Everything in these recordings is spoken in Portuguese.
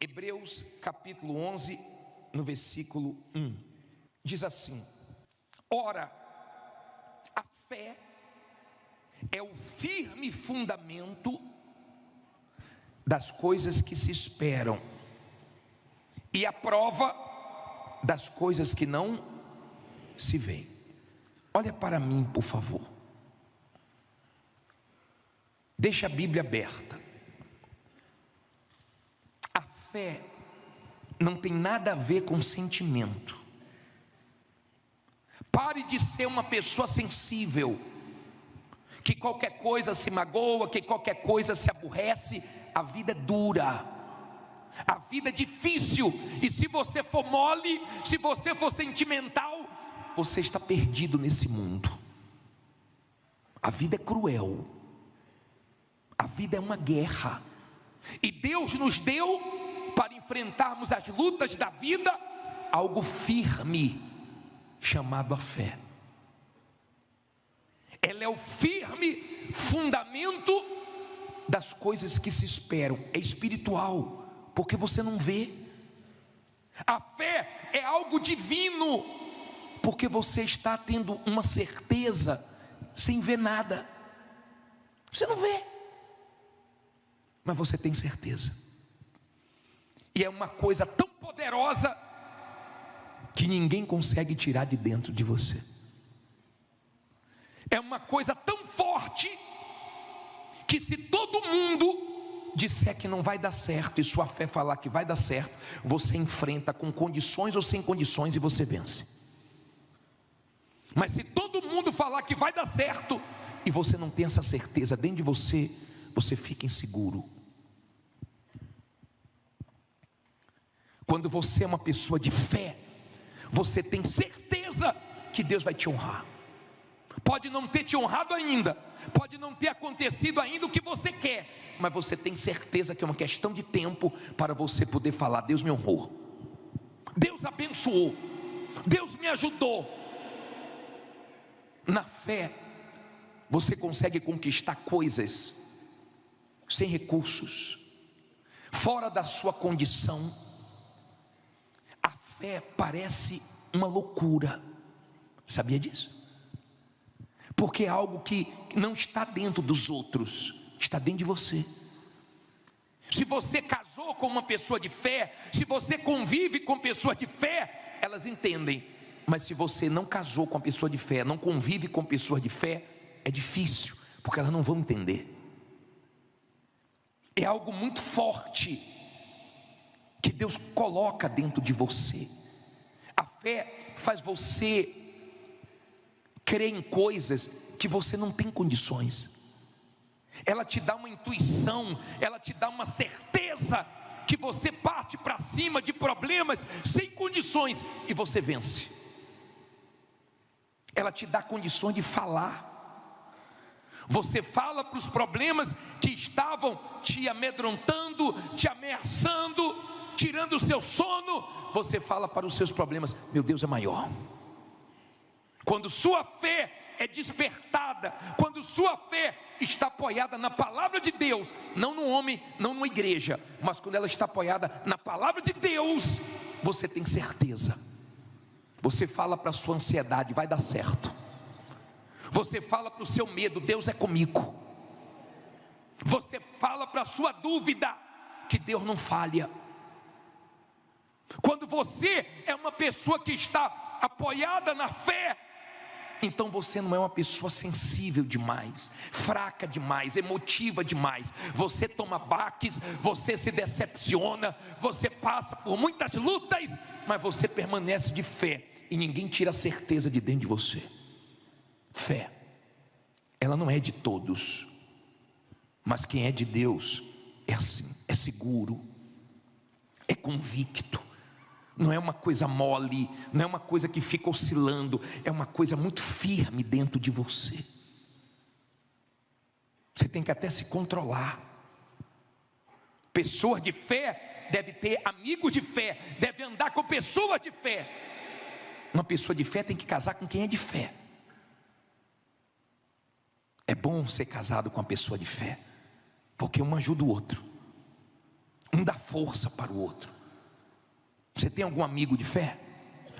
Hebreus capítulo 11, no versículo 1, diz assim: ora, a fé é o firme fundamento das coisas que se esperam e a prova das coisas que não se veem. Olha para mim, por favor. Deixa a Bíblia aberta. A fé não tem nada a ver com sentimento. Pare de ser uma pessoa sensível, que qualquer coisa se magoa, que qualquer coisa se aborrece. A vida é dura, a vida é difícil, e se você for mole, se você for sentimental, você está perdido nesse mundo. A vida é cruel, a vida é uma guerra, e Deus nos deu para enfrentarmos as lutas da vida algo firme, chamado a fé. Ela é o firme fundamento das coisas que se esperam, é espiritual, porque você não vê. A fé é algo divino, porque você está tendo uma certeza sem ver nada. Você não vê, mas você tem certeza. E é uma coisa tão poderosa que ninguém consegue tirar de dentro de você. É uma coisa tão forte que se todo mundo disser que não vai dar certo e sua fé falar que vai dar certo, você enfrenta com condições ou sem condições e você vence. Mas se todo mundo falar que vai dar certo e você não tem essa certeza dentro de você, você fica inseguro. Quando você é uma pessoa de fé, você tem certeza que Deus vai te honrar. Pode não ter te honrado ainda, pode não ter acontecido ainda o que você quer, mas você tem certeza que é uma questão de tempo para você poder falar: Deus me honrou, Deus abençoou, Deus me ajudou. Na fé, você consegue conquistar coisas sem recursos, fora da sua condição. A fé parece uma loucura, sabia disso? Porque é algo que não está dentro dos outros, está dentro de você. Se você casou com uma pessoa de fé, se você convive com pessoas de fé, elas entendem. Mas se você não casou com uma pessoa de fé, não convive com pessoas de fé, é difícil, porque elas não vão entender. É algo muito forte que Deus coloca dentro de você. A fé faz você crer em coisas que você não tem condições. Ela te dá uma intuição, ela te dá uma certeza que você parte para cima de problemas sem condições e você vence. Ela te dá condições de falar. Você fala para os problemas que estavam te amedrontando, te ameaçando, tirando o seu sono. Você fala para os seus problemas: meu Deus é maior. Quando sua fé é despertada, quando sua fé está apoiada na palavra de Deus, não no homem, não numa igreja, mas quando ela está apoiada na palavra de Deus, você tem certeza. Você fala para a sua ansiedade: vai dar certo. Você fala para o seu medo: Deus é comigo. Você fala para a sua dúvida que Deus não falha. Quando você é uma pessoa que está apoiada na fé, então você não é uma pessoa sensível demais, fraca demais, emotiva demais. Você toma baques, você se decepciona, você passa por muitas lutas, mas você permanece de fé e ninguém tira a certeza de dentro de você. Fé, ela não é de todos, mas quem é de Deus é assim, é seguro, é convicto. Não é uma coisa mole, não é uma coisa que fica oscilando, é uma coisa muito firme dentro de você. Você tem que até se controlar. Pessoas de fé deve ter amigos de fé, deve andar com pessoas de fé. Uma pessoa de fé tem que casar com quem é de fé. É bom ser casado com uma pessoa de fé, porque um ajuda o outro. um dá força para o outro. Você tem algum amigo de fé?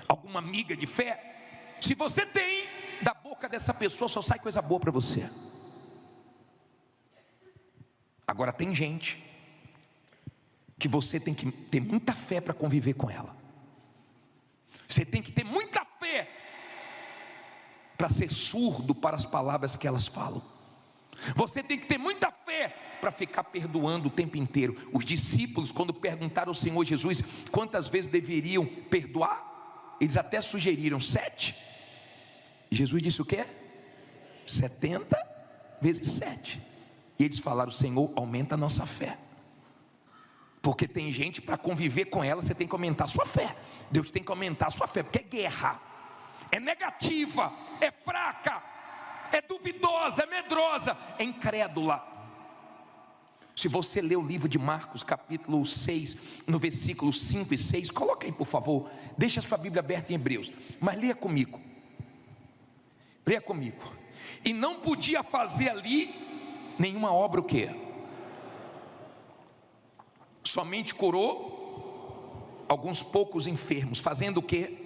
Alguma amiga de fé? Se você tem, da boca dessa pessoa só sai coisa boa para você. Agora tem gente que você tem que ter muita fé para conviver com ela. Você tem que ter muita fé para ser surdo para as palavras que elas falam. Você tem que ter muita fé para ficar perdoando o tempo inteiro. Os discípulos, quando perguntaram ao Senhor Jesus quantas vezes deveriam perdoar, eles até sugeriram 7. Jesus disse o quê? 70 vezes 7. E eles falaram: Senhor, aumenta a nossa fé. Porque tem gente, para conviver com ela, você tem que aumentar a sua fé. Deus tem que aumentar a sua fé, porque é guerra, é negativa, é fraca, é duvidosa, é medrosa, é incrédula. Se você ler o livro de Marcos, capítulo 6, no versículo 5 e 6, coloca aí por favor, deixa a sua Bíblia aberta em Hebreus, mas leia comigo. Leia comigo. E não podia fazer ali nenhuma obra o quê? Somente curou alguns poucos enfermos, fazendo o quê?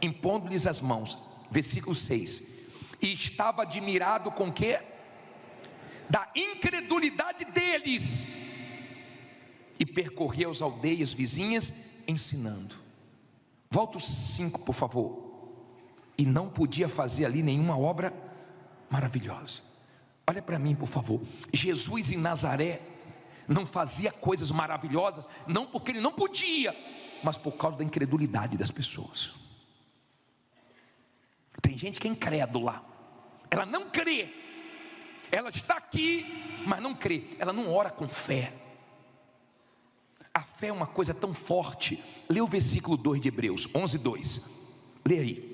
Impondo-lhes as mãos. Versículo 6. E estava admirado com o quê? Da incredulidade deles. E percorreu as aldeias vizinhas ensinando. Volta o 5 por favor. E não podia fazer ali nenhuma obra maravilhosa. Olha para mim por favor. Jesus em Nazaré não fazia coisas maravilhosas, não porque ele não podia, mas por causa da incredulidade das pessoas. Tem gente que é incrédula, ela não crê, ela está aqui, mas não crê, ela não ora com fé. A fé é uma coisa tão forte. Lê o versículo 2 de Hebreus 11:2. Lê aí.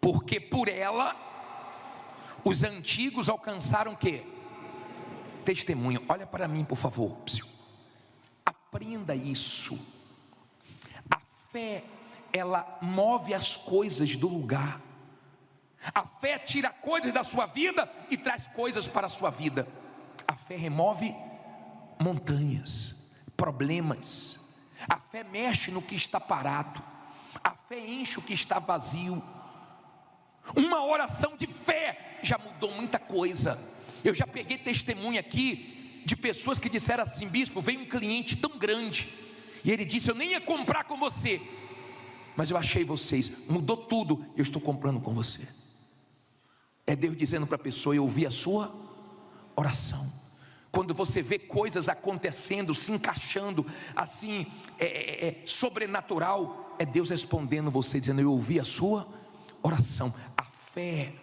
Porque por ela os antigos alcançaram o quê? Testemunho. Olha para mim por favor, aprenda isso. A fé, ela move as coisas do lugar. A fé tira coisas da sua vida e traz coisas para a sua vida. A fé remove montanhas, problemas. A fé mexe no que está parado. A fé enche o que está vazio. Uma oração de fé já mudou muita coisa. Eu já peguei testemunho aqui de pessoas que disseram assim: bispo, veio um cliente tão grande e ele disse: eu nem ia comprar com você, mas eu achei vocês, mudou tudo, eu estou comprando com você. É Deus dizendo para a pessoa: eu ouvi a sua oração. Quando você vê coisas acontecendo, se encaixando assim, sobrenatural, é Deus respondendo você, dizendo: eu ouvi a sua oração. A fé,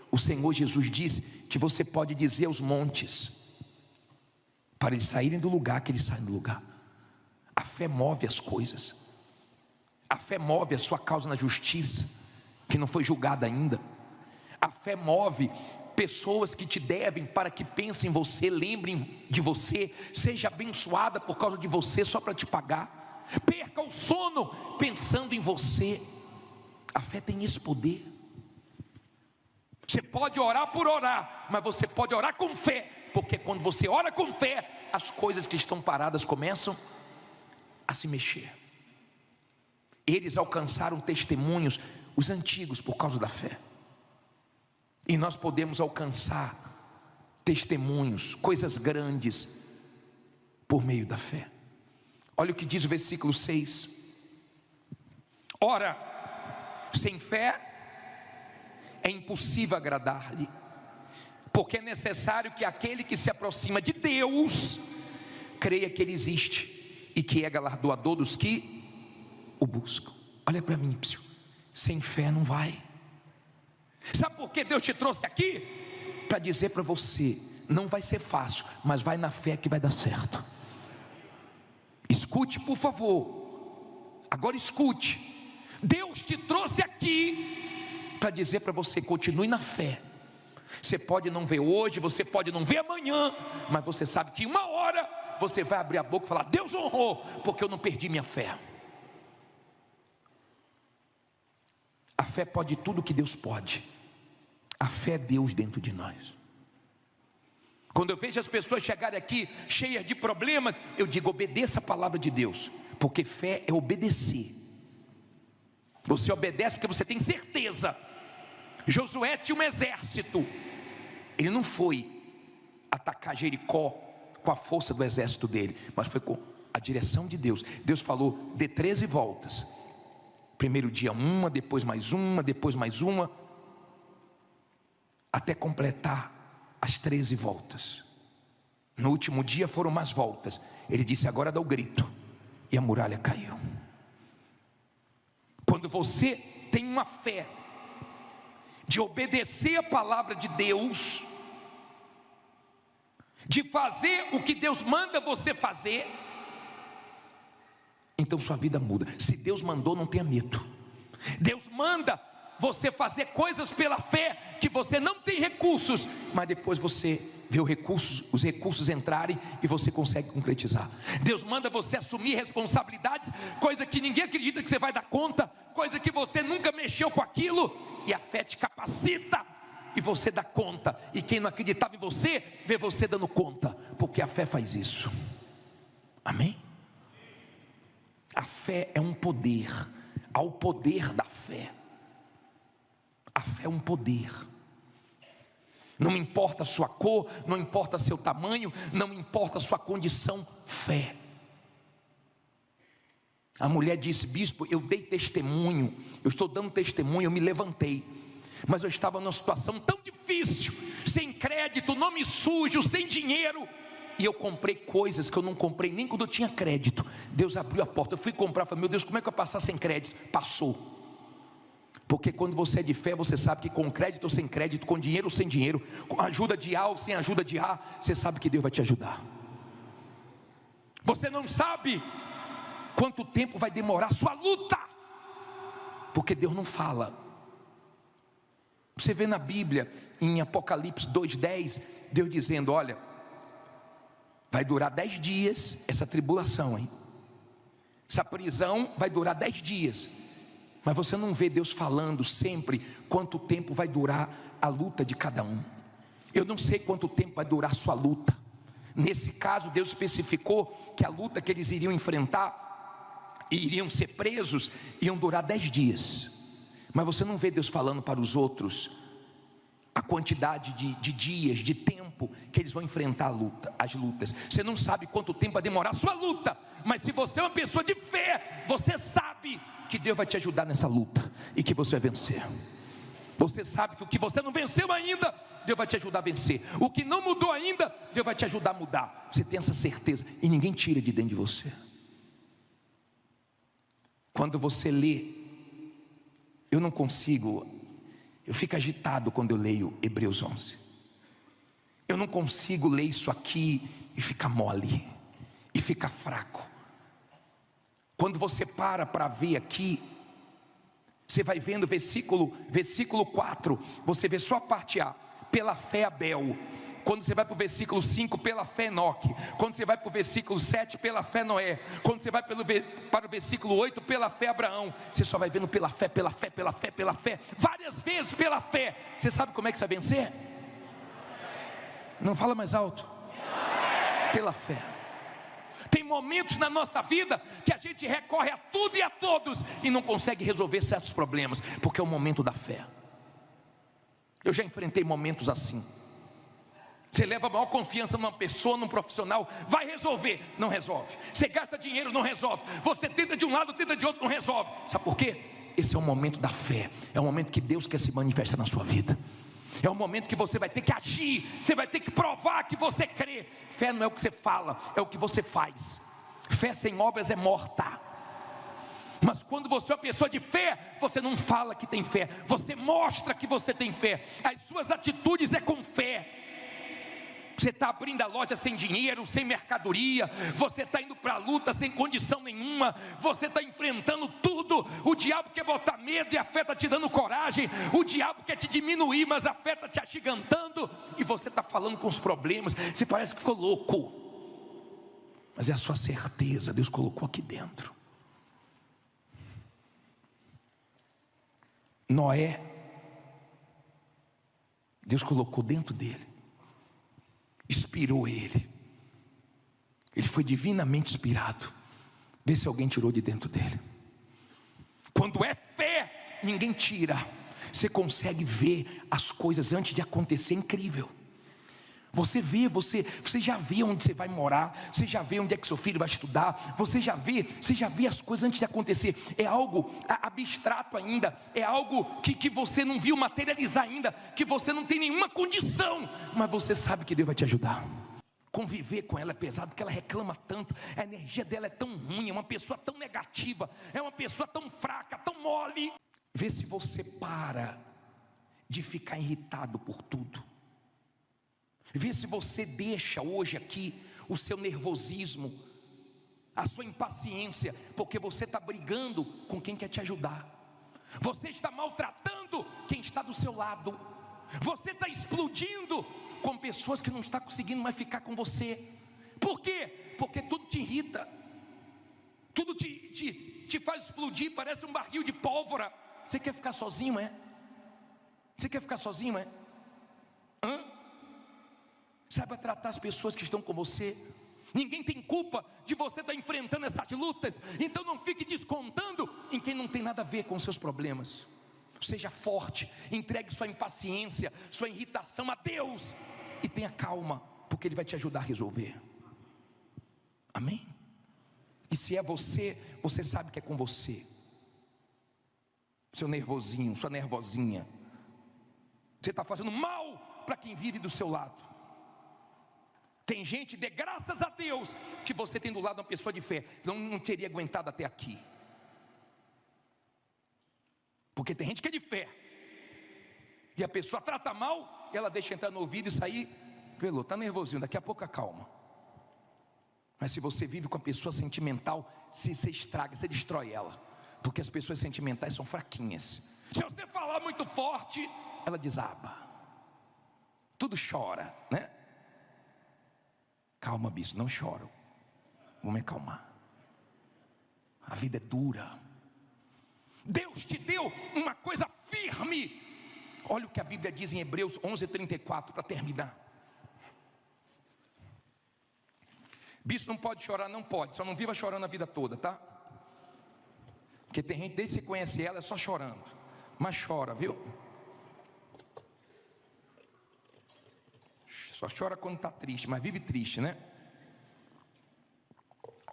o Senhor Jesus disse que você pode dizer aos montes para eles saírem do lugar, que eles saem do lugar. A fé move as coisas. A fé move a sua causa na justiça, que não foi julgada ainda. A fé move pessoas que te devem, para que pensem em você, lembrem de você, seja abençoada por causa de você, só para te pagar. Perca o sono pensando em você. A fé tem esse poder. Você pode orar por orar, mas você pode orar com fé, porque quando você ora com fé, as coisas que estão paradas começam a se mexer. Eles alcançaram testemunhos, os antigos, por causa da fé. E nós podemos alcançar testemunhos, coisas grandes, por meio da fé. Olha o que diz o versículo 6. Ora, sem fé é impossível agradar-lhe, porque é necessário que aquele que se aproxima de Deus creia que Ele existe e que é galardoador dos que o buscam. Olha para mim, sem fé não vai. Sabe por que Deus te trouxe aqui? Para dizer para você: não vai ser fácil, mas vai na fé que vai dar certo. Escute por favor, agora escute. Deus te trouxe aqui para dizer para você: continue na fé. Você pode não ver hoje, você pode não ver amanhã, mas você sabe que uma hora você vai abrir a boca e falar: Deus honrou, porque eu não perdi minha fé. A fé pode tudo que Deus pode. A fé é Deus dentro de nós. Quando eu vejo as pessoas chegarem aqui cheias de problemas, eu digo: obedeça a palavra de Deus, porque fé é obedecer. Você obedece porque você tem certeza. Josué tinha um exército, ele não foi atacar Jericó com a força do exército dele, mas foi com a direção de Deus. Deus falou: dê 13 voltas. Primeiro dia uma, depois mais uma, depois mais uma, até completar as 13 voltas. No último dia foram mais voltas. Ele disse: agora dá o grito, e a muralha caiu. Quando você tem uma fé de obedecer a palavra de Deus, de fazer o que Deus manda você fazer, então sua vida muda. Se Deus mandou, não tenha medo. Deus manda você fazer coisas pela fé, que você não tem recursos, mas depois você vê os recursos entrarem e você consegue concretizar. Deus manda você assumir responsabilidades, coisa que ninguém acredita que você vai dar conta, coisa que você nunca mexeu com aquilo, e a fé te capacita e você dá conta. E quem não acreditava em você, vê você dando conta, porque a fé faz isso. Amém? A fé é um poder. Há o poder da fé. A fé é um poder. Não importa a sua cor, não importa seu tamanho, não importa a sua condição, fé. A mulher disse: bispo, eu dei testemunho, eu estou dando testemunho, eu me levantei, mas eu estava numa situação tão difícil, sem crédito, nome sujo, sem dinheiro, e eu comprei coisas que eu não comprei nem quando eu tinha crédito. Deus abriu a porta, eu fui comprar, falei: meu Deus, como é que eu vou passar sem crédito? Passou. Porque quando você é de fé, você sabe que com crédito ou sem crédito, com dinheiro ou sem dinheiro, com ajuda de A ou sem ajuda de A, você sabe que Deus vai te ajudar. Você não sabe quanto tempo vai demorar a sua luta, porque Deus não fala. Você vê na Bíblia, em Apocalipse 2:10, Deus dizendo: olha, vai durar 10 dias essa tribulação, hein? Essa prisão vai durar 10 dias. Mas você não vê Deus falando sempre quanto tempo vai durar a luta de cada um. Eu não sei quanto tempo vai durar a sua luta. Nesse caso, Deus especificou que a luta que eles iriam enfrentar, e iriam ser presos, iam durar 10 dias. Mas você não vê Deus falando para os outros a quantidade de dias, de tempo que eles vão enfrentar as lutas. Você não sabe quanto tempo vai demorar a sua luta, mas se você é uma pessoa de fé, você sabe que Deus vai te ajudar nessa luta, e que você vai vencer. Você sabe que o que você não venceu ainda, Deus vai te ajudar a vencer. O que não mudou ainda, Deus vai te ajudar a mudar. Você tem essa certeza, e ninguém tira de dentro de você. Quando você lê, eu não consigo, eu fico agitado quando eu leio Hebreus 11. Eu não consigo ler isso aqui e ficar mole, e ficar fraco. Quando você para ver aqui, você vai vendo versículo 4, você vê só a parte A: pela fé Abel. Quando você vai para o versículo 5, pela fé Enoque. Quando você vai para o versículo 7, pela fé Noé. Quando você vai para o versículo 8, pela fé Abraão. Você só vai vendo pela fé, pela fé, pela fé, pela fé, várias vezes pela fé. Você sabe como é que você vai vencer? Não fala mais alto. Pela fé. Tem momentos na nossa vida que a gente recorre a tudo e a todos e não consegue resolver certos problemas, porque é o momento da fé. Eu já enfrentei momentos assim. Você leva a maior confiança numa pessoa, num profissional, vai resolver, não resolve. Você gasta dinheiro, não resolve. Você tenta de um lado, tenta de outro, não resolve. Sabe por quê? Esse é o momento da fé. É o momento que Deus quer se manifestar na sua vida. É o momento que você vai ter que agir, você vai ter que provar que você crê. Fé não é o que você fala, é o que você faz. Fé sem obras é morta. Mas quando você é uma pessoa de fé, você não fala que tem fé, você mostra que você tem fé. As suas atitudes é com fé. Você está abrindo a loja sem dinheiro, sem mercadoria, você está indo para a luta sem condição nenhuma, você está enfrentando tudo. O diabo quer botar medo e a fé está te dando coragem. O diabo quer te diminuir, mas a fé está te agigantando. E você está falando com os problemas, você parece que ficou louco, mas é a sua certeza, Deus colocou aqui dentro. Noé, Deus colocou dentro dele inspirou ele. Ele foi divinamente inspirado. Vê se alguém tirou de dentro dele. Quando é fé, ninguém tira. Você consegue ver as coisas antes de acontecer, incrível. Você vê, você já vê onde você vai morar, você já vê onde é que seu filho vai estudar, você já vê as coisas antes de acontecer. É algo abstrato ainda, é algo que você não viu materializar ainda, que você não tem nenhuma condição, mas você sabe que Deus vai te ajudar. Conviver com ela é pesado, porque ela reclama tanto, a energia dela é tão ruim, é uma pessoa tão negativa, é uma pessoa tão fraca, tão mole. Vê se você para de ficar irritado por tudo. Vê se você deixa hoje aqui o seu nervosismo, a sua impaciência, porque você está brigando com quem quer te ajudar. Você está maltratando quem está do seu lado. Você está explodindo com pessoas que não estão conseguindo mais ficar com você. Por quê? Porque tudo te irrita, tudo te faz explodir, parece um barril de pólvora. Você quer ficar sozinho, é? Você quer ficar sozinho, é? Saiba tratar as pessoas que estão com você. Ninguém tem culpa de você estar enfrentando essas lutas. Então não fique descontando em quem não tem nada a ver com os seus problemas. Seja forte, entregue sua impaciência, sua irritação a Deus e tenha calma, porque Ele vai te ajudar a resolver. Amém? E se é você, você sabe que é com você. Seu nervosinho, sua nervosinha, você está fazendo mal para quem vive do seu lado. Tem gente, dê graças a Deus, que você tem do lado uma pessoa de fé, não teria aguentado até aqui. Porque tem gente que é de fé, e a pessoa trata mal, ela deixa entrar no ouvido e sair, está nervosinho, daqui a pouco acalma. Mas se você vive com a pessoa sentimental, você estraga, você destrói ela. Porque as pessoas sentimentais são fraquinhas. Se você falar muito forte, ela desaba. Tudo chora, né? Calma, bicho, não choro. Vamos acalmar. A vida é dura. Deus te deu uma coisa firme. Olha o que a Bíblia diz em Hebreus 11:34, para terminar. Bicho não pode chorar, não pode. Só não viva chorando a vida toda, tá? Porque tem gente, desde que você conhece ela, é só chorando. Mas chora, viu? Só chora quando está triste, mas vive triste, né?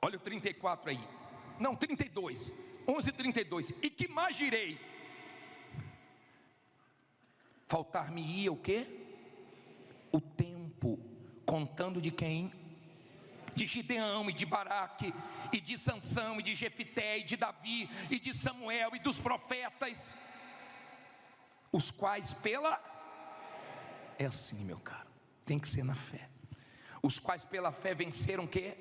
Olha o 34 aí. Não, 32. 11:32. E que mais direi? Faltar-me-ia o quê? O tempo, contando de quem? De Gideão e de Baraque, e de Sansão, e de Jefité, e de Davi, e de Samuel, e dos profetas, os quais é assim, meu caro, tem que ser na fé. Os quais pela fé venceram o quê?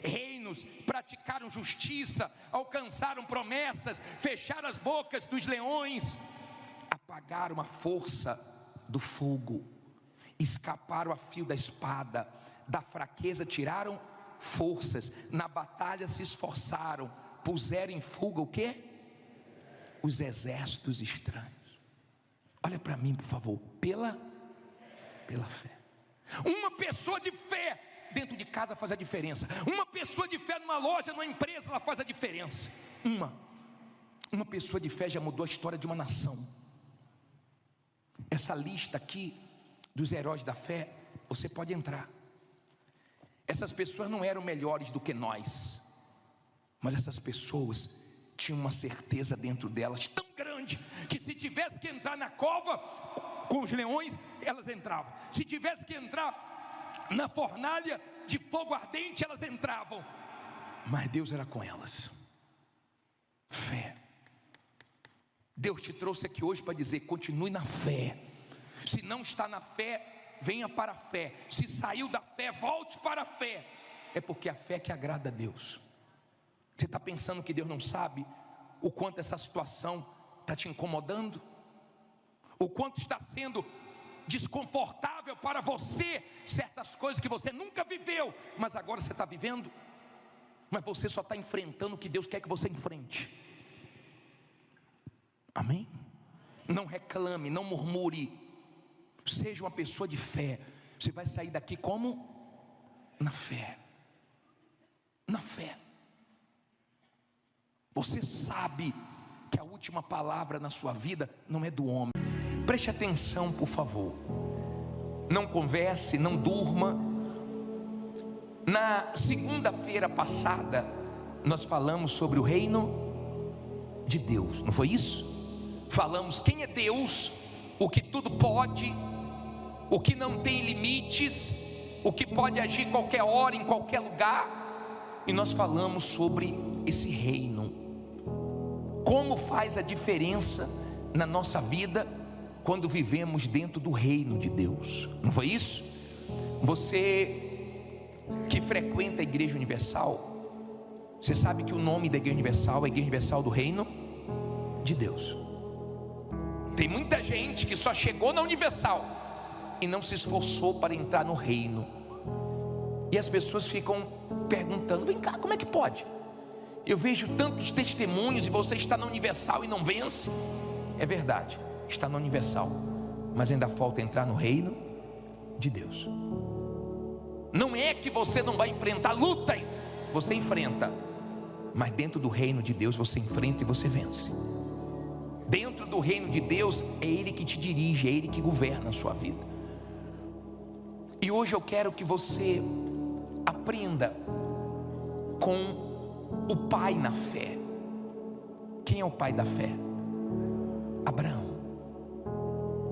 Reinos, praticaram justiça, alcançaram promessas, fecharam as bocas dos leões, apagaram a força do fogo, escaparam a fio da espada, da fraqueza tiraram forças, na batalha se esforçaram, puseram em fuga o quê? Os exércitos estranhos. Olha para mim, por favor, pela fé. Uma pessoa de fé dentro de casa faz a diferença. Uma pessoa de fé numa loja, numa empresa, ela faz a diferença. Uma pessoa de fé já mudou a história de uma nação. Essa lista aqui dos heróis da fé, você pode entrar. Essas pessoas não eram melhores do que nós, mas essas pessoas tinham uma certeza dentro delas tão grande, que se tivesse que entrar na cova com os leões, elas entravam. Se tivesse que entrar na fornalha de fogo ardente, elas entravam. Mas Deus era com elas. Fé. Deus te trouxe aqui hoje para dizer: continue na fé. Se não está na fé, venha para a fé. Se saiu da fé, volte para a fé. É porque a fé que agrada a Deus. Você está pensando que Deus não sabe o quanto essa situação está te incomodando? O quanto está sendo desconfortável para você certas coisas que você nunca viveu, mas agora você está vivendo? Mas você só está enfrentando o que Deus quer que você enfrente. Amém? Não reclame, não murmure. Seja uma pessoa de fé. Você vai sair daqui como? Na fé. Na fé. Você sabe que a última palavra na sua vida não é do homem. Preste atenção, por favor. Não converse, não durma. Na segunda-feira passada, nós falamos sobre o reino de Deus, não foi isso? Falamos quem é Deus, o que tudo pode, o que não tem limites, o que pode agir qualquer hora, em qualquer lugar. E nós falamos sobre esse reino, como faz a diferença na nossa vida quando vivemos dentro do reino de Deus, não foi isso? Você que frequenta a Igreja Universal, você sabe que o nome da Igreja Universal é a Igreja Universal do Reino de Deus. Tem muita gente que só chegou na Universal e não se esforçou para entrar no reino. E as pessoas ficam perguntando: vem cá, como é que pode? Eu vejo tantos testemunhos e você está na Universal e não vence. É verdade, está na Universal, mas ainda falta entrar no reino de Deus. Não é que você não vai enfrentar lutas, você enfrenta, mas dentro do reino de Deus você enfrenta e você vence. Dentro do reino de Deus é Ele que te dirige, é Ele que governa a sua vida. E hoje eu quero que você aprenda com o pai na fé. Quem é o pai da fé? Abraão.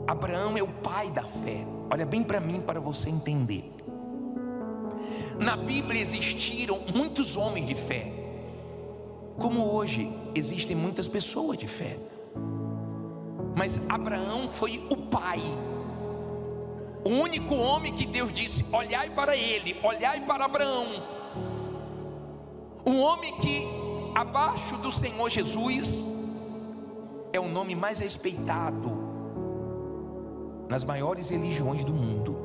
Abraão é o pai da fé. Olha bem para mim, para você entender. Na Bíblia existiram muitos homens de fé, como hoje existem muitas pessoas de fé. Mas Abraão foi o pai, o único homem que Deus disse: olhai para ele, olhai para Abraão. Um homem que abaixo do Senhor Jesus é o nome mais respeitado nas maiores religiões do mundo.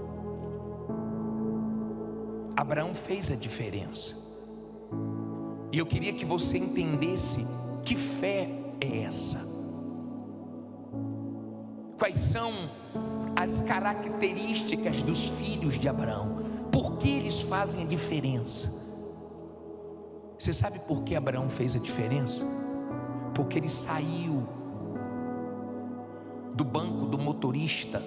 Abraão fez a diferença. E eu queria que você entendesse que fé é essa. Quais são as características dos filhos de Abraão? Por que eles fazem a diferença? Você sabe por que Abraão fez a diferença? Porque ele saiu do banco do motorista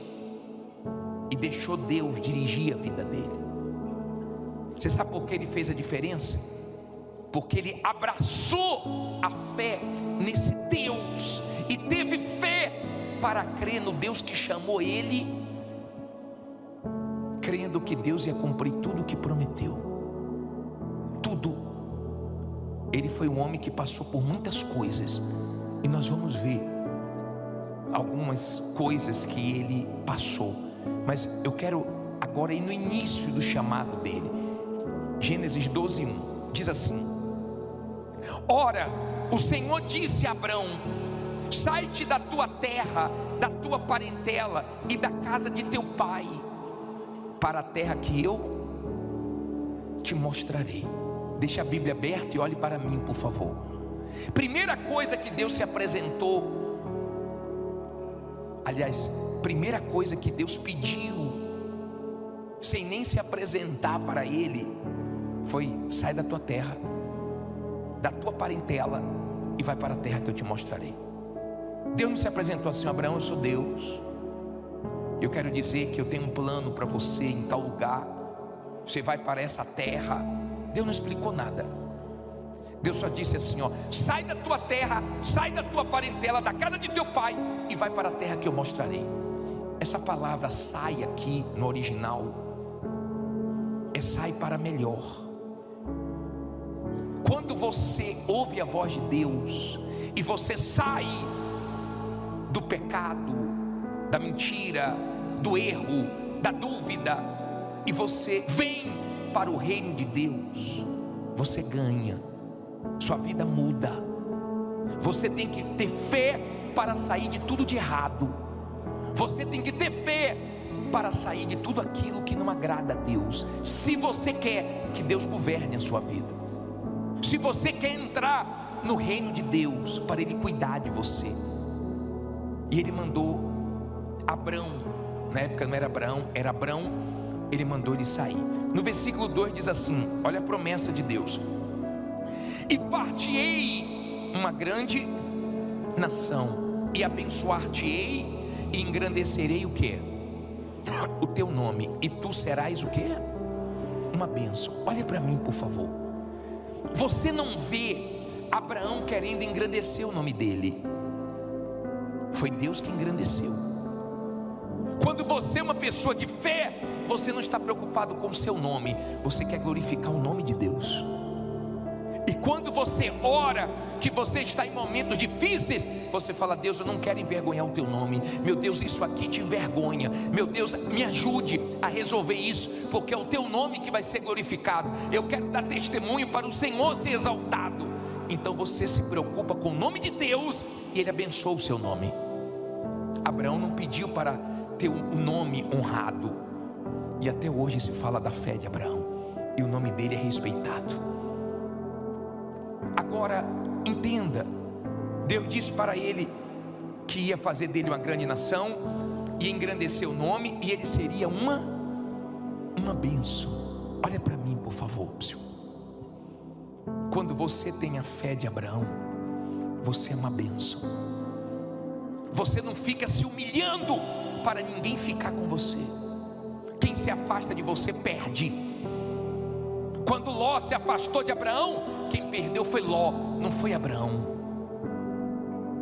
e deixou Deus dirigir a vida dele. Você sabe por que ele fez a diferença? Porque ele abraçou a fé nesse Deus e teve fé para crer no Deus que chamou ele, crendo que Deus ia cumprir tudo o que prometeu. Tudo. Ele foi um homem que passou por muitas coisas, e nós vamos ver algumas coisas que ele passou, mas eu quero agora ir no início do chamado dele. Gênesis 12:1 diz assim: ora, o Senhor disse a Abrão: sai-te da tua terra, da tua parentela e da casa de teu pai, para a terra que eu te mostrarei. Deixa a Bíblia aberta e olhe para mim, por favor. Primeira coisa que Deus se apresentou, aliás, primeira coisa que Deus pediu, sem nem se apresentar para ele, foi: sai da tua terra, da tua parentela e vai para a terra que eu te mostrarei. Deus não se apresentou assim: Abraão, eu sou Deus, eu quero dizer que eu tenho um plano para você em tal lugar, você vai para essa terra. Deus não explicou nada. Deus só disse assim: ó, sai da tua terra, sai da tua parentela, da casa de teu pai e vai para a terra que eu mostrarei. Essa palavra sai aqui no original é sai para melhor. Quando você ouve a voz de Deus e você sai do pecado, da mentira, do erro, da dúvida, e você vem para o reino de Deus, você ganha, sua vida muda. Você tem que ter fé para sair de tudo de errado. Você tem que ter fé para sair de tudo aquilo que não agrada a Deus. Se você quer que Deus governe a sua vida, se você quer entrar no reino de Deus, para Ele cuidar de você. E Ele mandou Abrão, na época não era Abraão, era Abrão, ele mandou ele sair. No versículo 2 diz assim, olha a promessa de Deus: e far-te-ei uma grande nação, e abençoar-te-ei, e engrandecerei o que? O teu nome, e tu serás o que? Uma bênção. Olha para mim, por favor. Você não vê Abraão querendo engrandecer o nome dele, foi Deus que engrandeceu. Quando você é uma pessoa de fé, você não está preocupado com o seu nome, você quer glorificar o nome de Deus. E quando você ora, que você está em momentos difíceis, você fala: Deus, eu não quero envergonhar o teu nome. Meu Deus, isso aqui te envergonha. Meu Deus, me ajude a resolver isso, porque é o teu nome que vai ser glorificado. Eu quero dar testemunho para o Senhor ser exaltado. Então você se preocupa com o nome de Deus, e Ele abençoa o seu nome. Abraão não pediu para ter um nome honrado, e até hoje se fala da fé de Abraão, e o nome dele é respeitado. Agora entenda, Deus disse para ele que ia fazer dele uma grande nação, ia engrandecer o nome, e ele seria uma bênção. Olha para mim, por favor, Senhor. Quando você tem a fé de Abraão, você é uma bênção. Você não fica se humilhando para ninguém ficar com você. Quem se afasta de você perde. Quando Ló se afastou de Abraão, quem perdeu foi Ló, não foi Abraão.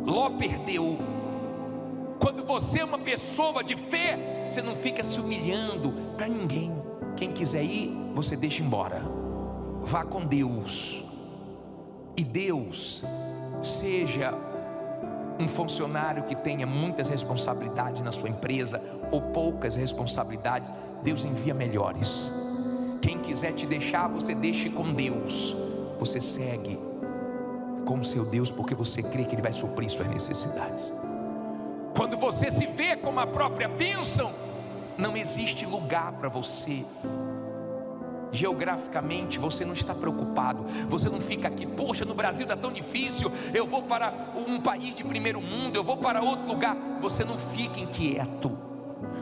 Ló perdeu. Quando você é uma pessoa de fé, você não fica se humilhando para ninguém. Quem quiser ir, você deixa embora. Vá com Deus. E Deus, seja um funcionário que tenha muitas responsabilidades na sua empresa, ou poucas responsabilidades, Deus envia melhores. Quem quiser te deixar, você deixe com Deus. Você segue com o seu Deus, porque você crê que Ele vai suprir suas necessidades. Quando você se vê como a própria bênção, não existe lugar para você. Geograficamente você não está preocupado. Você não fica aqui: poxa, no Brasil está tão difícil, eu vou para um país de primeiro mundo, eu vou para outro lugar. Você não fica inquieto.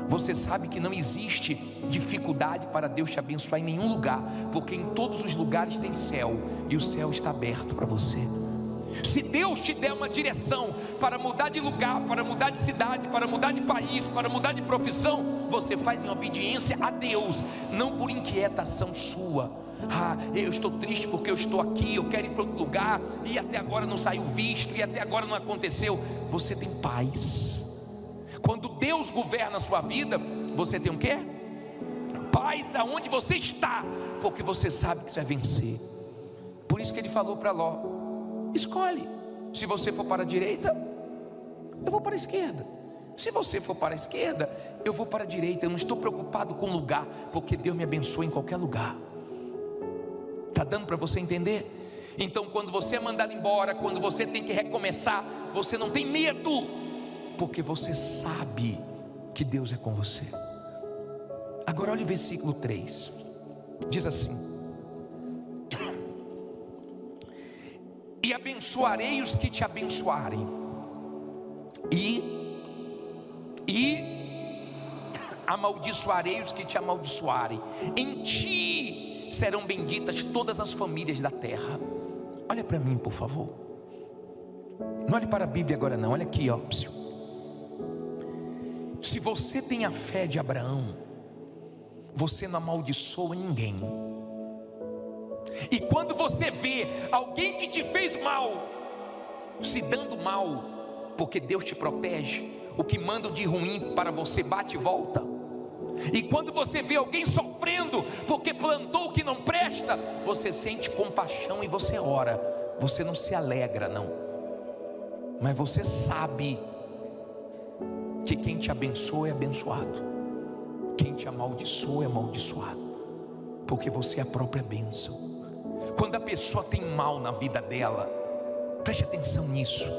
Você sabe que não existe dificuldade para Deus te abençoar em nenhum lugar, porque em todos os lugares tem céu, e o céu está aberto para você. Se Deus te der uma direção para mudar de lugar, para mudar de cidade, para mudar de país, para mudar de profissão, você faz em obediência a Deus, não por inquietação sua. Eu estou triste porque eu estou aqui, eu quero ir para outro lugar, e até agora não saiu visto, e até agora não aconteceu. Você tem paz. Quando Deus governa a sua vida, você tem o quê? Paz aonde você está, porque você sabe que você vai vencer. Por isso que Ele falou para Ló: escolhe, se você for para a direita, eu vou para a esquerda. Se você for para a esquerda, eu vou para a direita. Eu não estou preocupado com lugar, porque Deus me abençoa em qualquer lugar. Está dando para você entender? Então quando você é mandado embora, quando você tem que recomeçar, você não tem medo, porque você sabe que Deus é com você. Agora olha o versículo 3, diz assim: e abençoarei os que te abençoarem, e amaldiçoarei os que te amaldiçoarem. Em ti serão benditas todas as famílias da terra. Olha para mim, por favor. Não olhe para a Bíblia agora não, olha aqui, ó. Se você tem a fé de Abraão, você não amaldiçoa ninguém. E quando você vê alguém que te fez mal se dando mal, porque Deus te protege, o que mandam de ruim para você bate e volta. E quando você vê alguém sofrendo porque plantou o que não presta, você sente compaixão e você ora. Você não se alegra não, mas você sabe que quem te abençoa é abençoado, quem te amaldiçoa é amaldiçoado, porque você é a própria bênção. Quando a pessoa tem mal na vida dela, preste atenção nisso.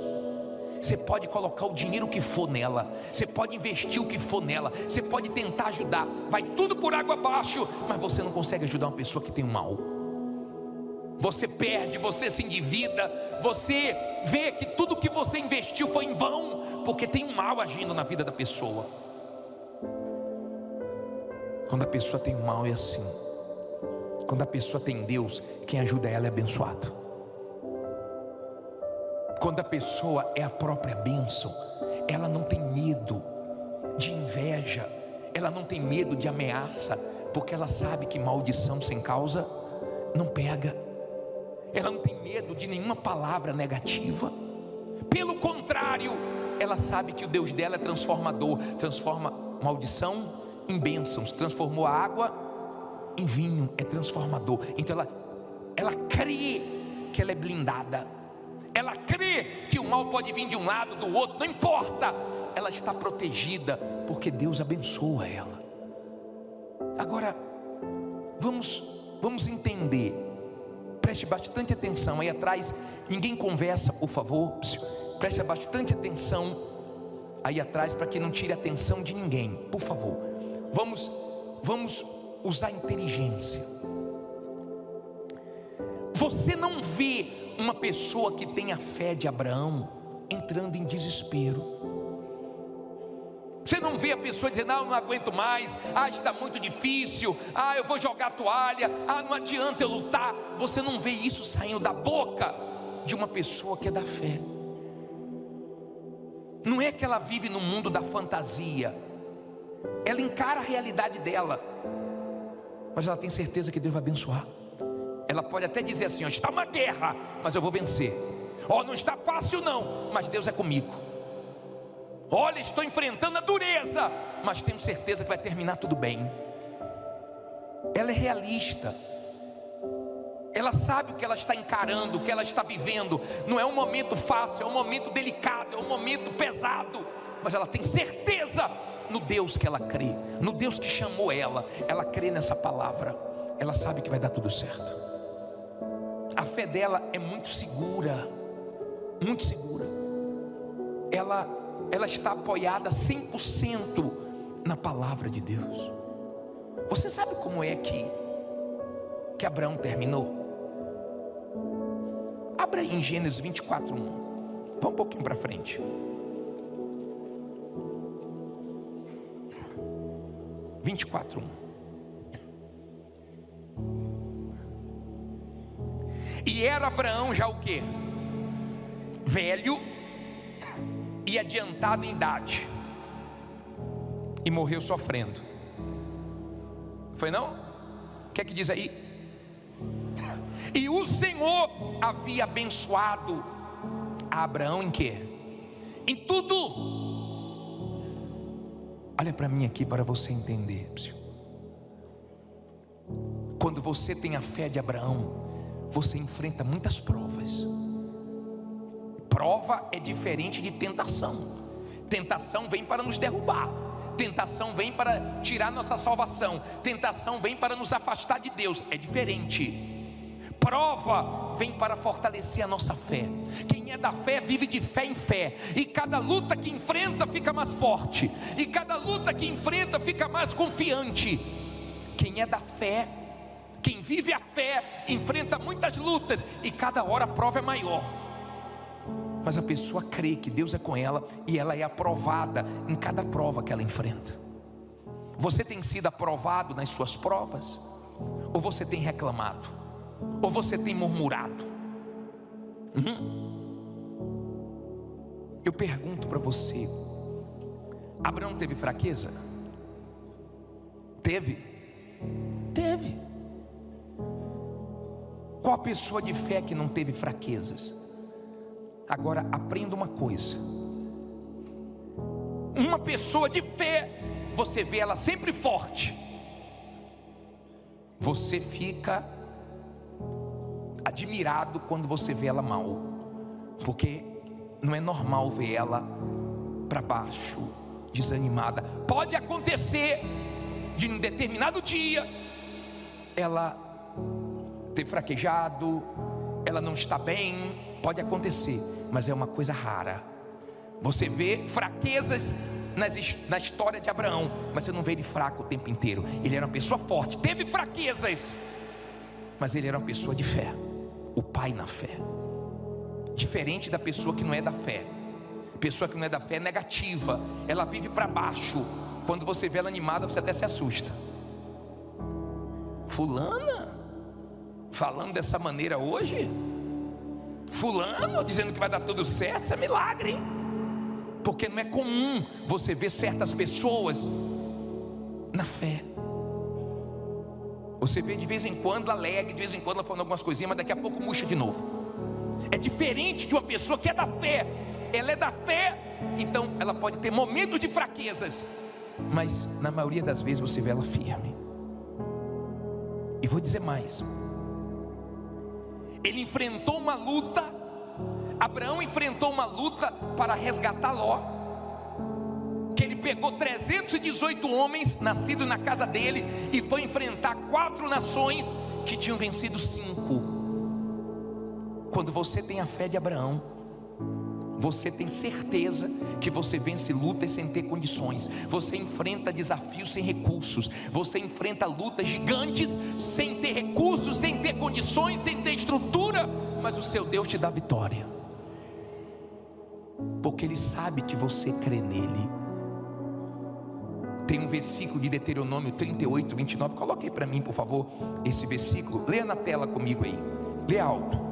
Você pode colocar o dinheiro que for nela, você pode investir o que for nela, você pode tentar ajudar, vai tudo por água abaixo, mas você não consegue ajudar uma pessoa que tem um mal. Você perde, você se endivida, você vê que tudo que você investiu foi em vão, porque tem um mal agindo na vida da pessoa. Quando a pessoa tem o mal é assim. Quando a pessoa tem Deus, quem ajuda ela é abençoado. Quando a pessoa é a própria bênção, ela não tem medo de inveja, ela não tem medo de ameaça, porque ela sabe que maldição sem causa não pega. Ela não tem medo de nenhuma palavra negativa. Pelo contrário, ela sabe que o Deus dela é transformador, transforma maldição em bênçãos, transformou a água em vinho, é transformador. Então ela crê que ela é blindada, ela crê que o mal pode vir de um lado, do outro, não importa, ela está protegida, porque Deus abençoa ela. Agora, vamos entender, preste bastante atenção, aí atrás, ninguém conversa, por favor, preste bastante atenção, aí atrás, para que não tire a atenção de ninguém, por favor, vamos usar inteligência. Você não vê uma pessoa que tem a fé de Abraão entrando em desespero. Você não vê a pessoa dizendo: não aguento mais, está muito difícil, eu vou jogar a toalha, não adianta eu lutar. Você não vê isso saindo da boca de uma pessoa que é da fé. Não é que ela vive no mundo da fantasia, ela encara a realidade dela, mas ela tem certeza que Deus vai abençoar. Ela pode até dizer assim: está uma guerra, mas eu vou vencer. Não está fácil não, mas Deus é comigo. Olha, estou enfrentando a dureza, mas tenho certeza que vai terminar tudo bem. Ela é realista. Ela sabe o que ela está encarando, o que ela está vivendo. Não é um momento fácil, é um momento delicado, é um momento pesado, mas ela tem certeza no Deus que ela crê, no Deus que chamou ela. Ela crê nessa palavra, ela sabe que vai dar tudo certo. A fé dela é muito segura, muito segura. Ela está apoiada 100% na palavra de Deus. Você sabe como é que Abraão terminou? Abra aí em Gênesis 24:1. Vá um pouquinho para frente. 24:1. E era Abraão já o quê? Velho e adiantado em idade, e morreu sofrendo. Foi não? O que é que diz aí? E o Senhor havia abençoado a Abraão em quê? Em tudo. Olha para mim aqui para você entender. Quando você tem a fé de Abraão, você enfrenta muitas provas. Prova é diferente de tentação. Tentação vem para nos derrubar. Tentação vem para tirar nossa salvação. Tentação vem para nos afastar de Deus. É diferente. Prova vem para fortalecer a nossa fé. Quem é da fé vive de fé em fé, e cada luta que enfrenta fica mais forte, e cada luta que enfrenta fica mais confiante. Quem é da fé, quem vive a fé, enfrenta muitas lutas, e cada hora a prova é maior. Mas a pessoa crê que Deus é com ela, e ela é aprovada em cada prova que ela enfrenta. Você tem sido aprovado nas suas provas? Ou você tem reclamado? Ou você tem murmurado? Eu pergunto para você: Abraão teve fraqueza? Teve. Qual a pessoa de fé que não teve fraquezas? Agora aprenda uma coisa: uma pessoa de fé, você vê ela sempre forte, você fica admirado quando você vê ela mal, porque não é normal ver ela para baixo, desanimada. Pode acontecer de um determinado dia ela ter fraquejado, ela não está bem, pode acontecer, mas é uma coisa rara. Você vê fraquezas na história de Abraão, mas você não vê ele fraco o tempo inteiro. Ele era uma pessoa forte, teve fraquezas, mas ele era uma pessoa de fé, o pai na fé. Diferente da pessoa que não é da fé. Pessoa que não é da fé é negativa, ela vive para baixo. Quando você vê ela animada, você até se assusta. fulana falando dessa maneira hoje, fulano dizendo que vai dar tudo certo, isso é milagre, hein? Porque não é comum você ver certas pessoas na fé. Você vê de vez em quando alegre, de vez em quando ela falando algumas coisinhas, mas daqui a pouco murcha de novo. É diferente de uma pessoa que é da fé. Ela é da fé, então ela pode ter momentos de fraquezas, mas na maioria das vezes você vê ela firme. E vou dizer mais, ele enfrentou uma luta, Abraão enfrentou uma luta para resgatar Ló, que ele pegou 318 homens nascidos na casa dele e foi enfrentar 4 nações que tinham vencido 5. Quando você tem a fé de Abraão, você tem certeza que você vence lutas sem ter condições, você enfrenta desafios sem recursos, você enfrenta lutas gigantes sem ter recursos, sem ter condições, sem ter estrutura, mas o seu Deus te dá vitória, porque Ele sabe que você crê nele. Tem um versículo de Deuteronômio 38, 29, coloque aí para mim por favor, esse versículo, leia na tela comigo aí, leia alto.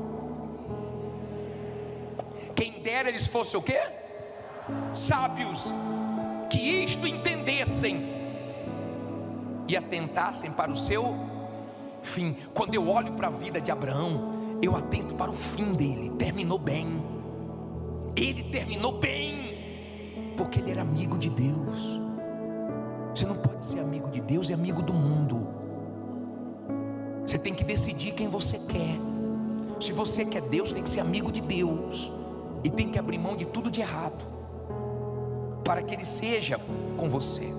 Quem dera eles fossem o quê? Sábios, que isto entendessem e atentassem para o seu fim. Quando eu olho para a vida de Abraão, eu atento para o fim dele. Terminou bem. Ele terminou bem, porque ele era amigo de Deus. Você não pode ser amigo de Deus e amigo do mundo. Você tem que decidir quem você quer. Se você quer Deus, tem que ser amigo de Deus, e tem que abrir mão de tudo de errado, para que Ele seja com você.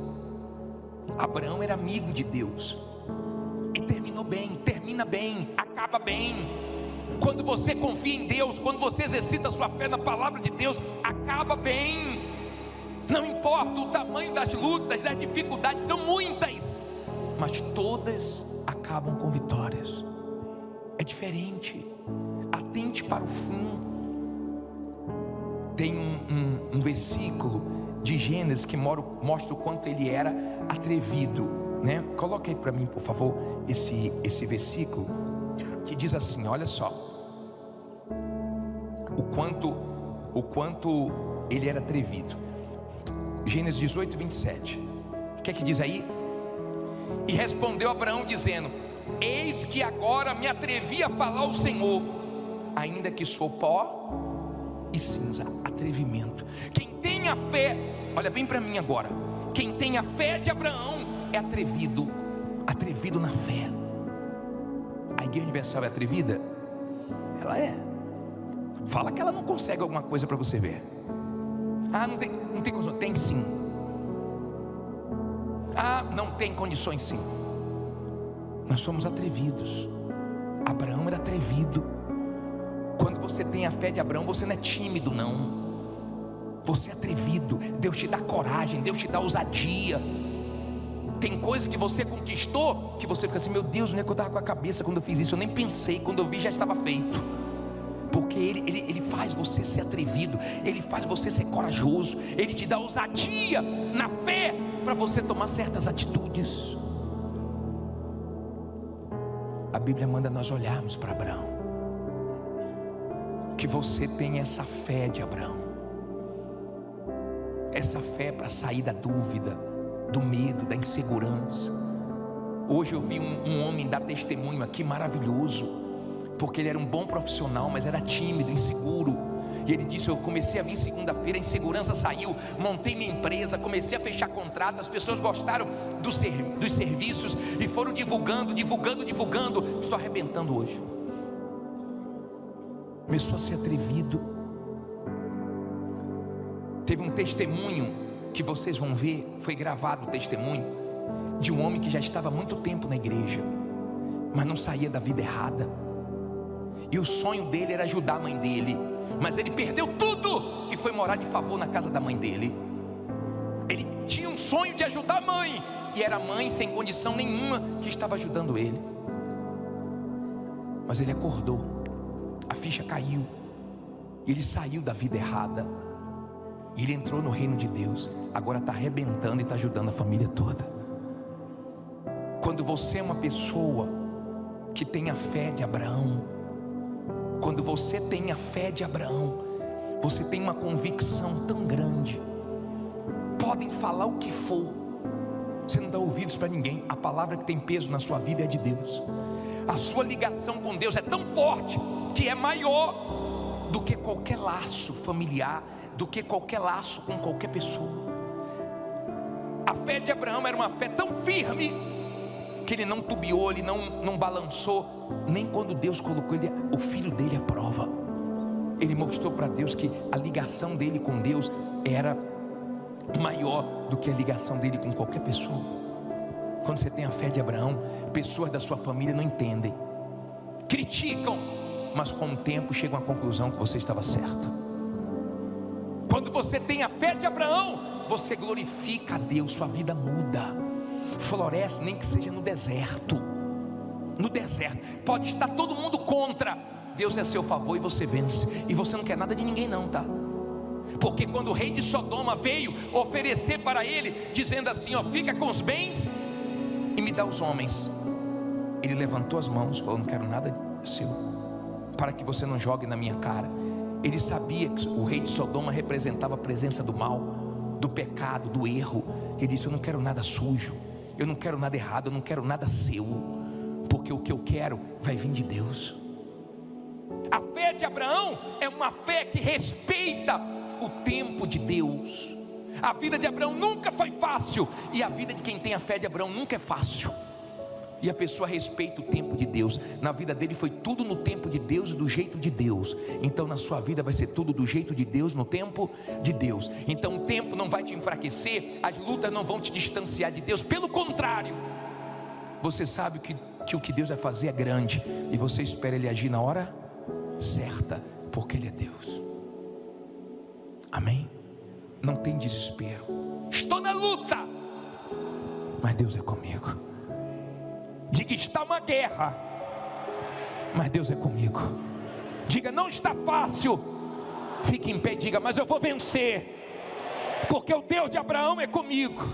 Abraão era amigo de Deus, e terminou bem, termina bem, acaba bem. Quando você confia em Deus, quando você exercita a sua fé na palavra de Deus, acaba bem. Não importa o tamanho das lutas, das dificuldades, são muitas, mas todas acabam com vitórias. É diferente. Atente para o fim. Tem um versículo de Gênesis que mostra o quanto ele era atrevido, né? Coloque aí para mim por favor esse versículo que diz assim, olha só, o quanto ele era atrevido. Gênesis 18, 27. O que é que diz aí? E respondeu Abraão dizendo: eis que agora me atrevi a falar ao Senhor, ainda que sou pó e cinza. Atrevimento. Quem tem a fé, olha bem para mim agora, quem tem a fé de Abraão é atrevido, atrevido na fé. A Igreja Universal é atrevida? Ela é. Fala que ela não consegue alguma coisa para você ver. Ah, não tem condições. Tem sim. Ah, não tem condições sim. Nós somos atrevidos. Abraão era atrevido. Quando você tem a fé de Abraão, você não é tímido não. Você é atrevido. Deus te dá coragem, Deus te dá ousadia. Tem coisas que você conquistou, que você fica assim, meu Deus, onde é que eu estava com a cabeça quando eu fiz isso? Eu nem pensei, quando eu vi já estava feito. Porque ele faz você ser atrevido, ele faz você ser corajoso, ele te dá ousadia na fé para você tomar certas atitudes. A Bíblia manda nós olharmos para Abraão, que você tenha essa fé de Abraão, essa fé para sair da dúvida, do medo, da insegurança. Hoje eu vi um homem dar testemunho aqui maravilhoso, porque ele era um bom profissional, mas era tímido, inseguro. E ele disse, eu comecei a vir segunda-feira, a insegurança saiu, montei minha empresa, comecei a fechar contrato, as pessoas gostaram dos serviços e foram divulgando, estou arrebentando hoje. Começou a ser atrevido. Teve um testemunho que vocês vão ver, foi gravado o testemunho de um homem que já estava há muito tempo na igreja, mas não saía da vida errada. E o sonho dele era ajudar a mãe dele, mas ele perdeu tudo e foi morar de favor na casa da mãe dele. Ele tinha um sonho de ajudar a mãe, e era a mãe sem condição nenhuma que estava ajudando ele. Mas ele acordou, a ficha caiu, ele saiu da vida errada, e ele entrou no reino de Deus. Agora está arrebentando e está ajudando a família toda. Quando Quando você é uma pessoa que tem a fé de Abraão, quando você tem a fé de Abraão, você tem uma convicção tão grande. Podem falar o que for, você não dá ouvidos para ninguém. A palavra que tem peso na sua vida é de Deus. A sua ligação com Deus é tão forte que é maior do que qualquer laço familiar, do que qualquer laço com qualquer pessoa. A fé de Abraão era uma fé tão firme que ele não tubiou, ele não balançou, nem quando Deus colocou o filho dele à prova. Ele mostrou para Deus que a ligação dele com Deus era maior do que a ligação dele com qualquer pessoa. Quando você tem a fé de Abraão, pessoas da sua família não entendem, criticam, mas com o tempo chegam à conclusão que você estava certo. Quando você tem a fé de Abraão, você glorifica a Deus, sua vida muda, floresce, nem que seja no deserto. No deserto, pode estar todo mundo contra, Deus é a seu favor e você vence. E você não quer nada de ninguém não, tá? Porque quando o rei de Sodoma veio oferecer para ele, dizendo assim, ó, fica com os bens e me dá os homens, ele levantou as mãos, falou, não quero nada seu, para que você não jogue na minha cara. Ele sabia que o rei de Sodoma representava a presença do mal, do pecado, do erro. Ele disse, eu não quero nada sujo, eu não quero nada errado, eu não quero nada seu, porque o que eu quero vai vir de Deus. A fé de Abraão é uma fé que respeita o tempo de Deus. A vida de Abraão nunca foi fácil, e a vida de quem tem a fé de Abraão nunca é fácil. E a pessoa respeita o tempo de Deus. Na vida dele foi tudo no tempo de Deus e do jeito de Deus. Então na sua vida vai ser tudo do jeito de Deus, no tempo de Deus. Então o tempo não vai te enfraquecer, as lutas não vão te distanciar de Deus. Pelo contrário, você sabe que o que Deus vai fazer é grande, e você espera Ele agir na hora certa, porque Ele é Deus. Amém? Não tem desespero. Estou na luta, mas Deus é comigo. Diga, está uma guerra, mas Deus é comigo. Diga, não está fácil. Fique em pé e diga, mas eu vou vencer, porque o Deus de Abraão é comigo.